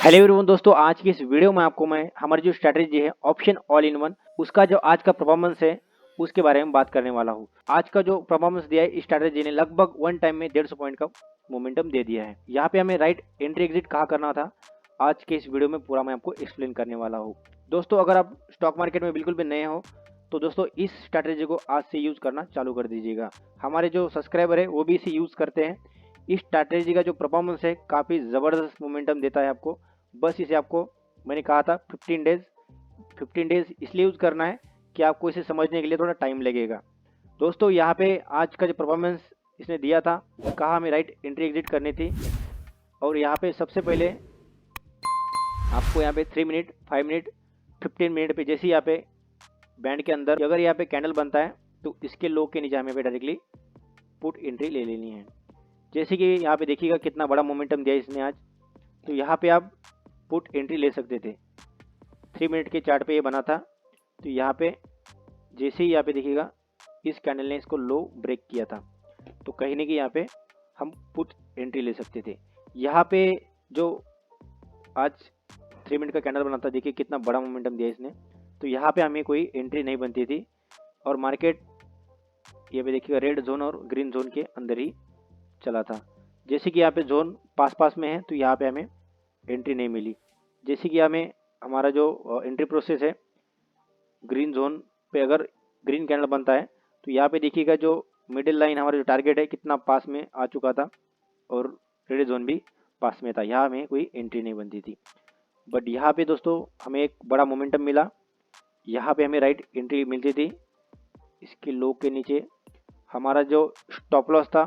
Hello everyone दोस्तों, आज की इस वीडियो में आपको मैं हमारी जो स्ट्रैटेजी है ऑप्शन ऑल इन वन उसका जो आज का परफॉर्मेंस है उसके बारे में बात करने वाला हूँ। आज का जो परफॉर्मेंस दिया है इस स्ट्रैटेजी ने लगभग वन टाइम में 150 पॉइंट का मोमेंटम दे दिया है। यहाँ पे हमें राइट एंट्री एग्जिट कहाँ करना था आज के इस वीडियो में पूरा मैं आपको एक्सप्लेन करने वाला हूँ। दोस्तों अगर आप स्टॉक मार्केट में बिल्कुल भी नए हो तो दोस्तों इस स्ट्रैटेजी को आज से यूज़ करना चालू कर दीजिएगा। हमारे जो सब्सक्राइबर है वो भी इसे यूज़ करते हैं। इस स्ट्रैटेजी का जो परफॉर्मेंस है काफ़ी ज़बरदस्त मोमेंटम देता है आपको। बस इसे आपको मैंने कहा था 15 डेज इसलिए यूज़ करना है कि आपको इसे समझने के लिए थोड़ा टाइम लगेगा। दोस्तों यहाँ पे आज का जो परफॉर्मेंस इसने दिया था कहा हमें राइट एंट्री एग्जिट करनी थी और यहाँ पे सबसे पहले आपको यहाँ पे 3 मिनट 5 मिनट 15 मिनट पे जैसे यहाँ पे बैंड के अंदर अगर यहाँ पे कैंडल बनता है तो इसके लो के नीचे हमें पे डायरेक्टली पुट एंट्री ले लेनी है। जैसे कि यहाँ पे देखिएगा कितना बड़ा मोमेंटम दिया इसने आज, तो यहाँ पे आप पुट एंट्री ले सकते थे। 3 मिनट के चार्ट पे ये बना था, तो यहाँ पे जैसे ही यहाँ पे देखिएगा इस कैंडल ने इसको लो ब्रेक किया था, तो कहीं ना कहीं यहाँ पे हम पुट एंट्री ले सकते थे। यहाँ पे जो आज 3 मिनट का कैंडल बना था, देखिए कितना बड़ा मोमेंटम दिया इसने, तो यहाँ पे हमें कोई एंट्री नहीं बनती थी और मार्केट ये पे देखिएगा रेड जोन और ग्रीन जोन के अंदर ही चला था। जैसे कि यहाँ पे जोन पास में है तो यहाँ पे हमें एंट्री नहीं मिली। जैसे कि हमें हमारा जो एंट्री प्रोसेस है ग्रीन जोन पे अगर ग्रीन कैंडल बनता है तो यहाँ पे देखिएगा जो मिडिल लाइन हमारा जो टारगेट है कितना पास में आ चुका था और रेड जोन भी पास में था, यहाँ हमें कोई एंट्री नहीं बनती थी। बट यहाँ पे दोस्तों हमें एक बड़ा मोमेंटम मिला, यहाँ पे हमें राइट एंट्री मिलती थी। इसके लो के नीचे हमारा जो स्टॉप लॉस था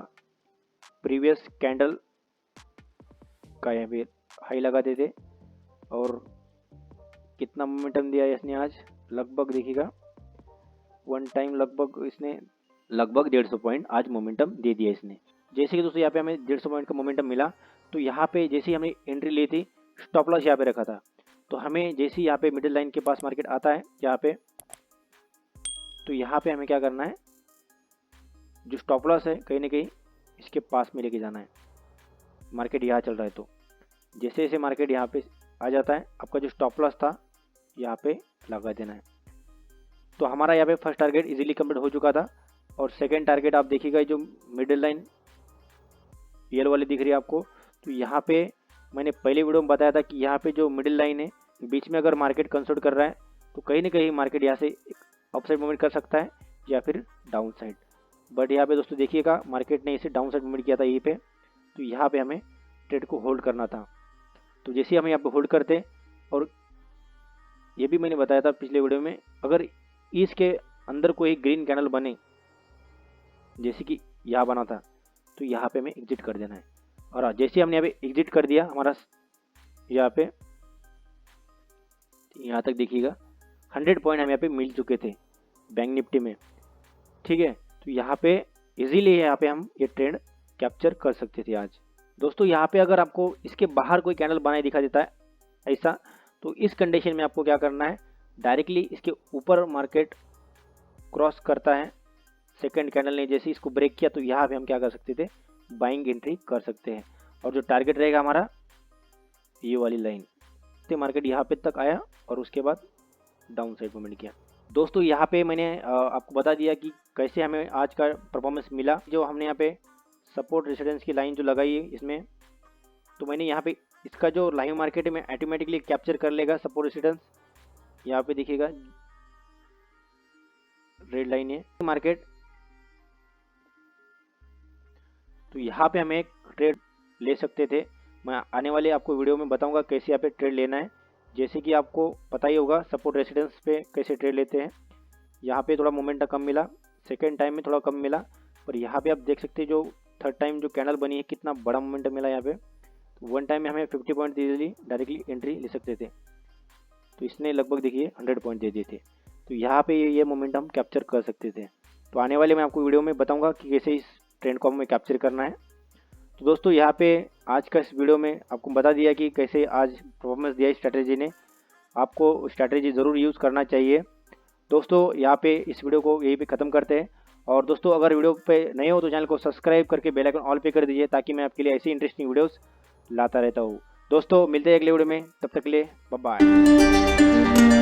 प्रीवियस कैंडल का यहाँ पे हाई लगाते थे और कितना मोमेंटम दिया है इसने आज, लगभग देखिएगा वन टाइम लगभग इसने लगभग 150 पॉइंट आज मोमेंटम दे दिया इसने। जैसे कि दोस्तों यहाँ पे हमें 150 पॉइंट का मोमेंटम मिला, तो यहाँ पे जैसे ही हमने एंट्री ली थी स्टॉप लॉस यहाँ पे रखा था, तो हमें जैसे ही यहाँ पे मिडिल लाइन के पास मार्केट आता है यहाँ पे, तो यहाँ पे हमें क्या करना है, जो स्टॉप लॉस है कहीं ना कहीं इसके पास में लेके जाना है। मार्केट यहाँ चल रहा है तो जैसे जैसे मार्केट यहाँ पे आ जाता है आपका जो स्टॉप लॉस था यहाँ पे लगा देना है। तो हमारा यहाँ पे फर्स्ट टारगेट इजीली कंप्लीट हो चुका था और सेकंड टारगेट आप देखिएगा जो मिडिल लाइन येलो वाली दिख रही है आपको, तो यहाँ पे मैंने पहले वीडियो में बताया था कि यहाँ पे जो मिडिल लाइन है बीच में अगर मार्केट कंसोल्ट कर रहा है तो कहीं ना कहीं मार्केट यहाँ से अपसाइड मूवमेंट कर सकता है या फिर डाउन साइड। बट यहाँ पे दोस्तों देखिएगा मार्केट ने इसे डाउन साइड मूवमेंट किया था यहीं पे, तो यहाँ पे हमें ट्रेड को होल्ड करना था। तो जैसे हम यहाँ पे होल्ड करते, और ये भी मैंने बताया था पिछले वीडियो में, अगर इसके अंदर कोई ग्रीन कैंडल बने जैसे कि यहाँ बना था तो यहाँ पे हमें एग्जिट कर देना है। और जैसे हमने यहाँ पे एग्जिट कर दिया हमारा यहाँ पे, यहाँ तक देखिएगा 100 पॉइंट हमें यहाँ पे मिल चुके थे बैंक निफ्टी में, ठीक है। तो यहाँ पे इजीली यहाँ पे हम ये ट्रेंड कैप्चर कर सकते थे आज। दोस्तों यहाँ पे अगर आपको इसके बाहर कोई कैंडल बनाए दिखा देता है ऐसा, तो इस कंडीशन में आपको क्या करना है, डायरेक्टली इसके ऊपर मार्केट क्रॉस करता है सेकंड कैंडल ने जैसे इसको ब्रेक किया, तो यहाँ पे हम क्या कर सकते थे, बाइंग एंट्री कर सकते हैं। और जो टारगेट रहेगा हमारा ये वाली लाइन, तो मार्केट यहाँ पे तक आया और उसके बाद डाउन साइड मूवमेंट किया। दोस्तों यहाँ पे मैंने आपको बता दिया कि कैसे हमें आज का परफॉर्मेंस मिला। जो हमने यहाँ पे सपोर्ट रेजिस्टेंस की लाइन जो लगाई है इसमें, तो मैंने यहाँ पे इसका जो लाइव मार्केट में ऑटोमेटिकली कैप्चर कर लेगा सपोर्ट रेजिस्टेंस। यहाँ पे देखिएगा रेड लाइन है मार्केट, तो यहाँ पे हम एक ट्रेड ले सकते थे। मैं आने वाले आपको वीडियो में बताऊंगा कैसे यहाँ पे ट्रेड लेना है। जैसे कि आपको पता ही होगा सपोर्ट रेजिस्टेंस पे कैसे ट्रेड लेते हैं। यहाँ पे थोड़ा मोमेंटम कम मिला, सेकेंड टाइम में थोड़ा कम मिला, पर यहाँ पे आप देख सकते हैं जो थर्ड टाइम जो कैंडल बनी है कितना बड़ा मोमेंटम मिला यहाँ पे। तो वन टाइम में हमें 50 पॉइंट इजीली डायरेक्टली एंट्री ले सकते थे, तो इसने लगभग देखिए 100 पॉइंट दे दिए थे। तो यहाँ पे ये मोमेंटम कैप्चर कर सकते थे। तो आने वाले मैं आपको वीडियो में बताऊँगा कि कैसे इस ट्रेंड को हमें कैप्चर करना है। तो दोस्तों यहाँ पे आज का इस वीडियो में आपको बता दिया कि कैसे आज परफॉर्मेंस दिया स्ट्रैटेजी ने। आपको स्ट्रैटेजी ज़रूर यूज़ करना चाहिए। दोस्तों यहाँ पे इस वीडियो को यहीं पे ख़त्म करते हैं। और दोस्तों अगर वीडियो पे नए हो तो चैनल को सब्सक्राइब करके बेल आइकन ऑल पे कर दीजिए, ताकि मैं आपके लिए ऐसी इंटरेस्टिंग वीडियोस लाता रहता हूँ। दोस्तों मिलते हैं अगले वीडियो में, तब तक के लिए बाय बाय।